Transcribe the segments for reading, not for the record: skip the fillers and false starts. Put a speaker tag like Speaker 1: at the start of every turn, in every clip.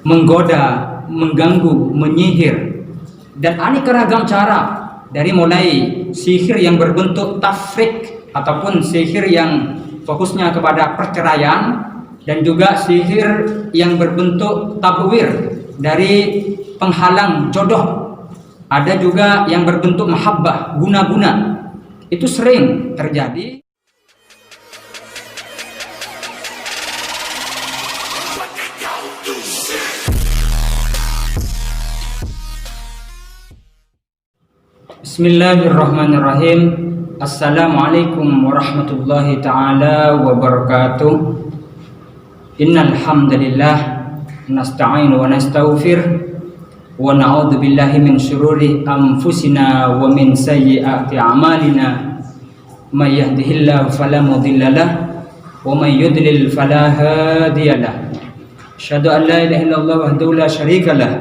Speaker 1: menggoda, mengganggu, menyihir, dan aneka ragam cara, dari mulai sihir yang berbentuk tafrik ataupun sihir yang fokusnya kepada perceraian, dan juga sihir yang berbentuk tabwir dari penghalang jodoh. Ada juga yang berbentuk mahabbah, guna-guna. Itu sering terjadi. Bismillahirrahmanirrahim. Assalamualaikum warahmatullahi ta'ala wabarakatuh. Innal hamdalillah nasta'inu wa nastaghfir wa na'udzu billahi min syururi anfusina wa min sayyiati a'malina. May yahdihillahu fala mudhillalah wa may yudlil fala hadiyalah. Asyhadu an la ilaha illallah wahdahu la syarikalah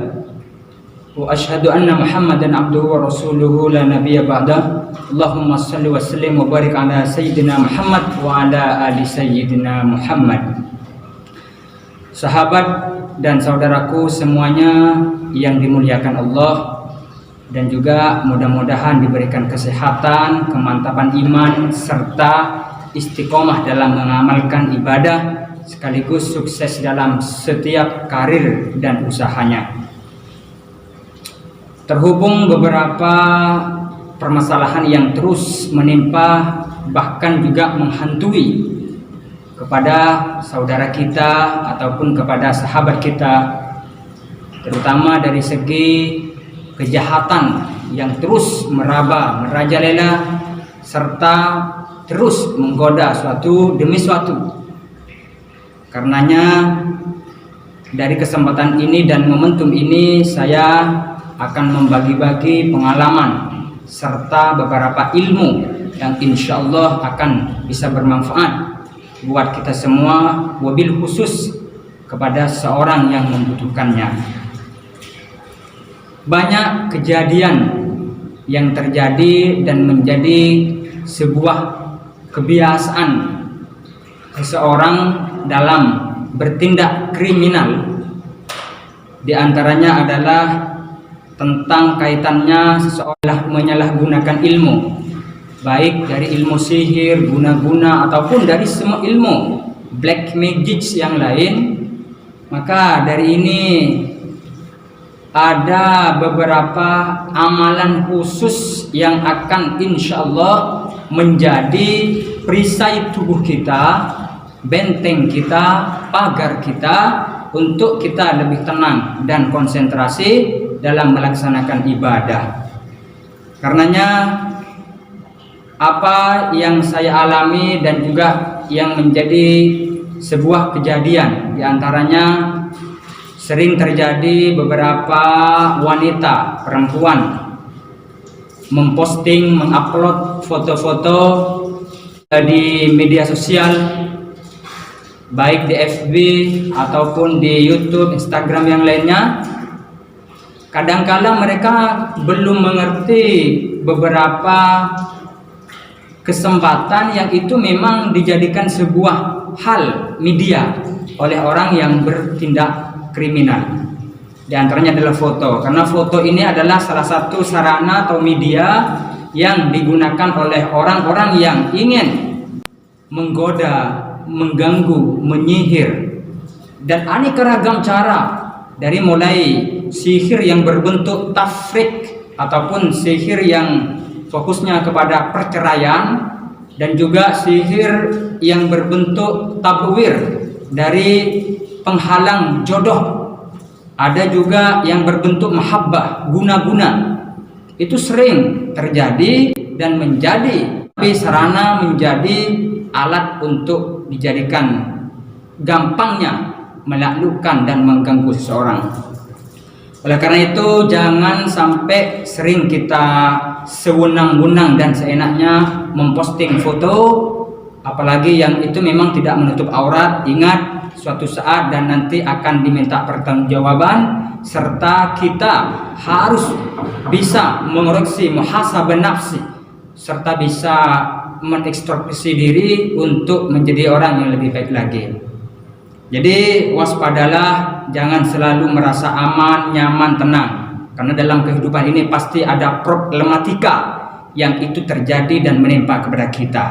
Speaker 1: wa asyhadu anna Muhammadan abduhu wa rasuluhu la nabiyya ba'dah. Allahumma shalli wa sallim wa barik ala sayyidina Muhammad wa ala ali sayyidina Muhammad. Sahabat dan saudaraku semuanya yang dimuliakan Allah, dan juga mudah-mudahan diberikan kesehatan, kemantapan iman, serta istiqomah dalam mengamalkan ibadah, sekaligus sukses dalam setiap karir dan usahanya. Terhubung beberapa permasalahan yang terus menimpa, bahkan juga menghantui kepada saudara kita ataupun kepada sahabat kita, terutama dari segi kejahatan yang terus meraba, merajalela, serta terus menggoda suatu demi suatu. Karenanya dari kesempatan ini dan momentum ini, saya akan membagi-bagi pengalaman serta beberapa ilmu yang insya Allah akan bisa bermanfaat buat kita semua, wabil khusus kepada seorang yang membutuhkannya. Banyak kejadian yang terjadi dan menjadi sebuah kebiasaan seseorang dalam bertindak kriminal. Di antaranya adalah tentang kaitannya seseorang menyalahgunakan ilmu, baik dari ilmu sihir, guna-guna, ataupun dari semua ilmu black magic yang lain. Maka dari ini ada beberapa amalan khusus yang akan insya Allah menjadi perisai tubuh kita, benteng kita, pagar kita, untuk kita lebih tenang dan konsentrasi dalam melaksanakan ibadah. Karenanya apa yang saya alami dan juga yang menjadi sebuah kejadian, diantaranya sering terjadi beberapa wanita, perempuan memposting, mengupload foto-foto di media sosial, baik di FB ataupun di YouTube, Instagram yang lainnya. Kadangkala mereka belum mengerti beberapa kesempatan yang itu memang dijadikan sebuah hal media oleh orang yang bertindak kriminal. Di antaranya adalah foto, karena foto ini adalah salah satu sarana atau media yang digunakan oleh orang-orang yang ingin menggoda, mengganggu, menyihir, dan aneka ragam cara, dari mulai sihir yang berbentuk tafrik ataupun sihir yang fokusnya kepada perceraian, dan juga sihir yang berbentuk tabwir dari penghalang jodoh. Ada juga yang berbentuk mahabbah, guna-guna. Itu sering terjadi dan menjadi sarana, menjadi alat untuk dijadikan gampangnya menaklukkan dan mengganggu seseorang. Oleh karena itu, jangan sampai sering kita sewenang-wenang dan seenaknya memposting foto, apalagi yang itu memang tidak menutup aurat. Ingat, suatu saat dan nanti akan diminta pertanggungjawaban, serta kita harus bisa mengoreksi muhasabah nafsi, serta bisa mengekstroversi diri untuk menjadi orang yang lebih baik lagi. Jadi waspadalah, jangan selalu merasa aman, nyaman, tenang. Karena dalam kehidupan ini pasti ada problematika yang itu terjadi dan menimpa kepada kita.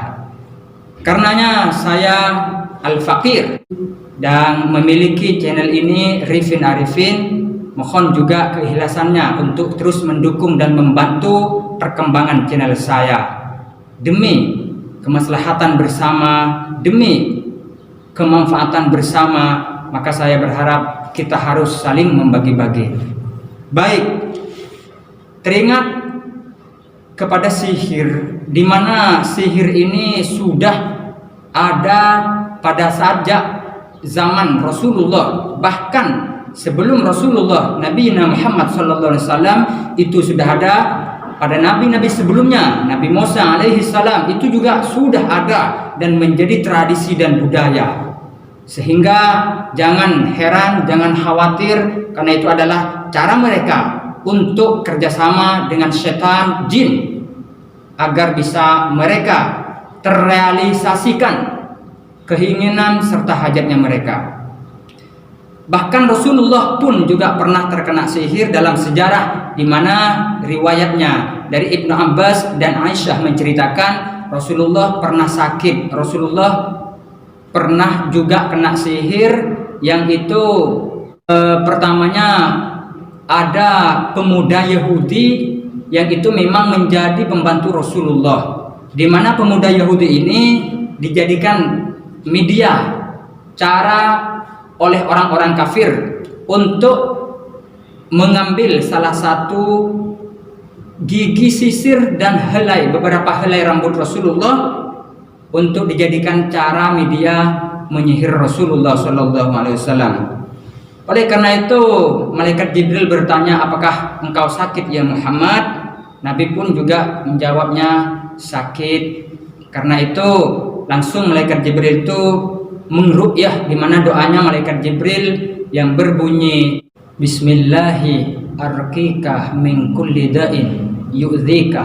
Speaker 1: Karenanya saya Al-Fakir dan memiliki channel ini Rifin Arifin, mohon juga keikhlasannya untuk terus mendukung dan membantu perkembangan channel saya. Demi kemaslahatan bersama, demi kemanfaatan bersama, maka saya berharap kita harus saling membagi-bagi. Baik, teringat kepada sihir, di mana sihir ini sudah ada pada sajak zaman Rasulullah, bahkan sebelum Rasulullah, Nabi Muhammad SAW itu sudah ada pada nabi-nabi sebelumnya. Nabi Musa alaihi salam itu juga sudah ada dan menjadi tradisi dan budaya. Sehingga jangan heran, jangan khawatir, karena itu adalah cara mereka untuk kerjasama dengan setan jin agar bisa mereka terrealisasikan keinginan serta hajatnya mereka. Bahkan Rasulullah pun juga pernah terkena sihir dalam sejarah, di mana riwayatnya dari Ibnu Abbas dan Aisyah menceritakan Rasulullah pernah sakit. Rasulullah pernah juga kena sihir, yang itu pertamanya ada pemuda Yahudi yang itu memang menjadi pembantu Rasulullah, di mana pemuda Yahudi ini dijadikan media cara oleh orang-orang kafir untuk mengambil salah satu gigi sisir dan helai, beberapa helai rambut Rasulullah, untuk dijadikan cara media menyihir Rasulullah SAW. Oleh karena itu malaikat Jibril bertanya, apakah engkau sakit ya Muhammad? Nabi pun juga menjawabnya sakit. Karena itu langsung malaikat Jibril itu mengruqyah, di mana doanya malaikat Jibril yang berbunyi Bismillahi arqika min kulli da'in yu'dzika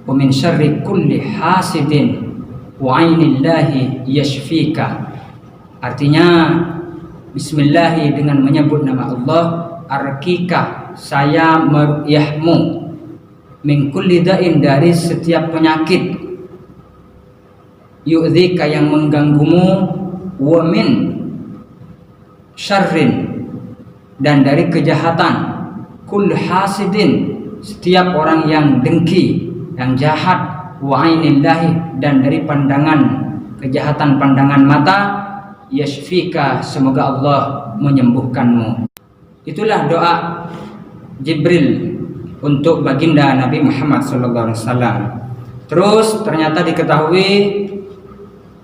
Speaker 1: wa min syarri kulli hasidin wa 'ainillahi yashfika. Artinya Bismillahi, dengan menyebut nama Allah, arqika, saya meruqyahmu, min kulli da'in, dari setiap penyakit, yu'dzika, yang mengganggumu, wa min syarrin, dan dari kejahatan, kull hasidin, setiap orang yang dengki, yang jahat, wa ainillahi, dan dari pandangan kejahatan pandangan mata, yashfika, semoga Allah menyembuhkanmu. Itulah doa Jibril untuk baginda Nabi Muhammad SAW. Terus ternyata diketahui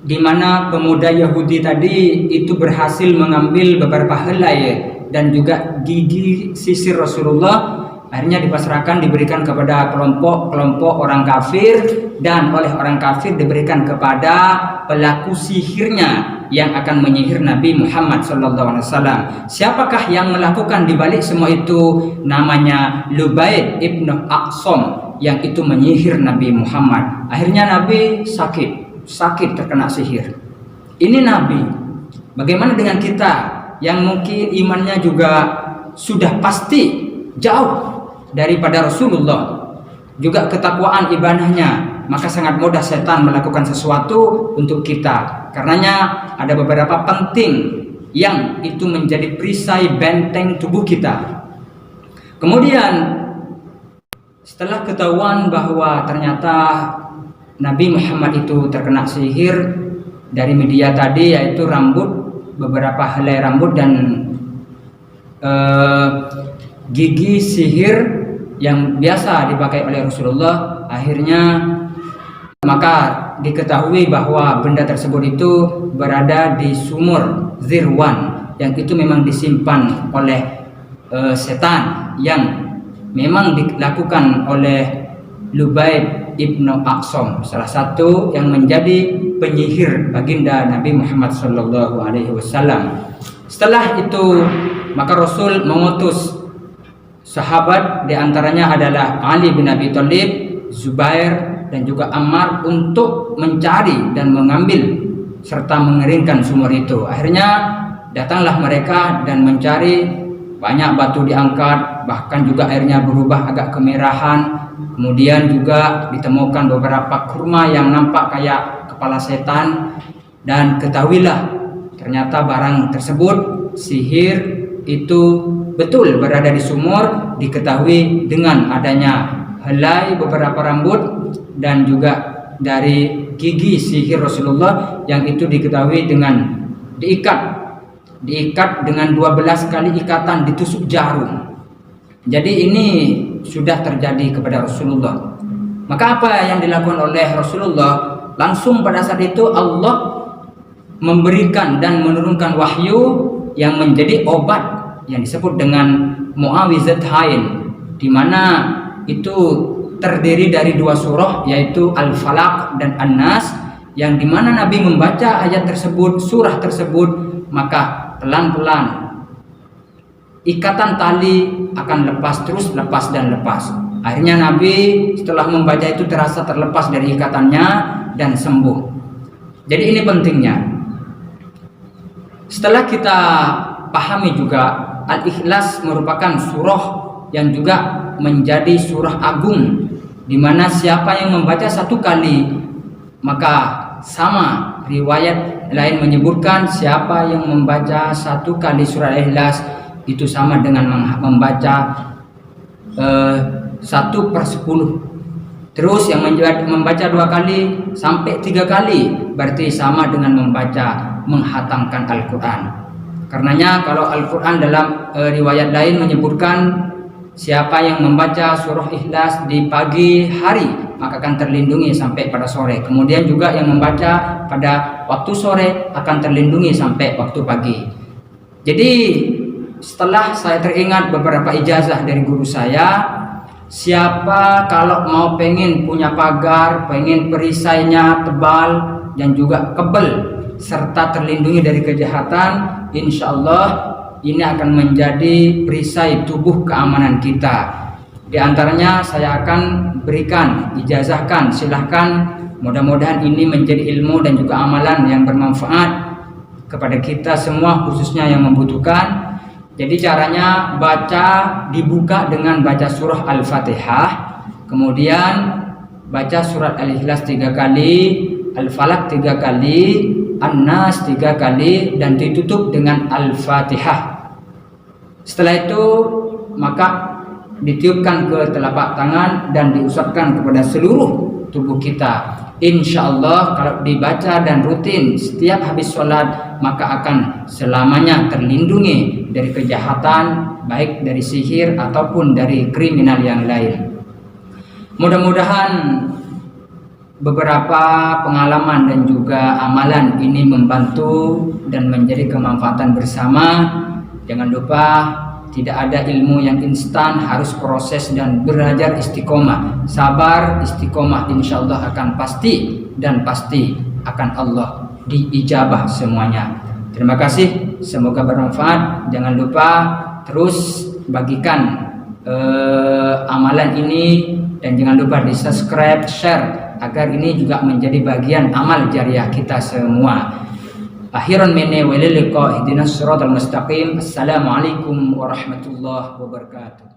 Speaker 1: di mana pemuda Yahudi tadi itu berhasil mengambil beberapa helai dan juga gigi sisir Rasulullah. Akhirnya dipasrahkan, diberikan kepada kelompok-kelompok orang kafir, dan oleh orang kafir diberikan kepada pelaku sihirnya yang akan menyihir Nabi Muhammad SAW. Siapakah yang melakukan dibalik semua itu? Namanya Lubaid ibnu Aqsam, yang itu menyihir Nabi Muhammad. Akhirnya Nabi sakit terkena sihir. Ini Nabi. Bagaimana dengan kita yang mungkin imannya juga sudah pasti jauh daripada Rasulullah, juga ketakwaan ibadahnya, maka sangat mudah setan melakukan sesuatu untuk kita. Karenanya ada beberapa penting yang itu menjadi perisai benteng tubuh kita. Kemudian setelah ketahuan bahwa ternyata Nabi Muhammad itu terkena sihir dari media tadi, yaitu rambut, beberapa helai rambut dan gigi sihir yang biasa dipakai oleh Rasulullah. Akhirnya maka diketahui bahwa benda tersebut itu berada di sumur Zirwan, yang itu memang disimpan oleh setan, yang memang dilakukan oleh Lubaid ibnu Aqsam, salah satu yang menjadi penyihir baginda Nabi Muhammad SAW. Setelah itu maka Rasul mengutus sahabat, diantaranya adalah Ali bin Abi Thalib, Zubair, dan juga Ammar, untuk mencari dan mengambil serta mengeringkan sumur itu. Akhirnya Datanglah mereka dan mencari, banyak batu diangkat, bahkan juga airnya berubah agak kemerahan. Kemudian juga ditemukan beberapa kurma yang nampak kayak kepala setan. Dan ketahuilah ternyata barang tersebut sihir itu betul berada di sumur. Diketahui dengan adanya helai beberapa rambut dan juga dari gigi sihir Rasulullah, yang itu diketahui dengan diikat dengan 12 kali ikatan ditusuk jarum. Jadi ini sudah terjadi kepada Rasulullah. Maka apa yang dilakukan oleh Rasulullah? Langsung pada saat itu Allah memberikan dan menurunkan wahyu yang menjadi obat yang disebut dengan Mu'awwidzatain, di mana itu terdiri dari 2 surah, yaitu Al-Falaq dan An-Nas, yang dimana Nabi membaca ayat tersebut, surah tersebut, maka pelan-pelan ikatan tali akan lepas, terus lepas dan lepas. Akhirnya Nabi setelah membaca itu terasa terlepas dari ikatannya dan sembuh. Jadi ini pentingnya. Setelah kita pahami juga, Al-Ikhlas merupakan surah yang juga menjadi surah agung, di mana siapa yang membaca 1 kali, maka sama riwayat lain menyebutkan siapa yang membaca 1 kali surah Al-Ikhlas itu sama dengan membaca 1/10. Terus yang membaca 2 kali sampai 3 kali berarti sama dengan menghatamkan Al-Quran. Karenanya kalau Al-Quran dalam riwayat lain menyebutkan siapa yang membaca surah Ikhlas di pagi hari maka akan terlindungi sampai pada sore. Kemudian juga yang membaca pada waktu sore akan terlindungi sampai waktu pagi. Jadi setelah saya teringat beberapa ijazah dari guru saya, siapa kalau mau pengen punya pagar, pengen perisainya tebal dan juga kebal serta terlindungi dari kejahatan, insya Allah ini akan menjadi perisai tubuh keamanan kita. Di antaranya saya akan berikan, ijazahkan, silahkan. Mudah-mudahan ini menjadi ilmu dan juga amalan yang bermanfaat kepada kita semua, khususnya yang membutuhkan. Jadi caranya baca, dibuka dengan baca surah Al-Fatihah, kemudian baca surat Al-Ikhlas 3 kali, Al-Falaq 3 kali, An-Nas 3 kali, dan ditutup dengan Al-Fatihah. Setelah itu maka ditiupkan ke telapak tangan dan diusapkan kepada seluruh tubuh kita. Insya Allah kalau dibaca dan rutin setiap habis sholat, maka akan selamanya terlindungi dari kejahatan, baik dari sihir ataupun dari kriminal yang lain. Mudah-mudahan beberapa pengalaman dan juga amalan ini membantu dan menjadi kemanfaatan bersama. Jangan lupa, tidak ada ilmu yang instan, harus proses dan belajar istiqomah. Sabar, istiqomah, insya Allah akan pasti dan pasti akan Allah diijabah semuanya. Terima kasih, semoga bermanfaat. Jangan lupa terus bagikan amalan ini, dan jangan lupa di subscribe, share, agar ini juga menjadi bagian amal jariah kita semua. Akhiran minni wa ilal liqa ihdinas siratal mustaqim. Assalamualaikum warahmatullahi wabarakatuh.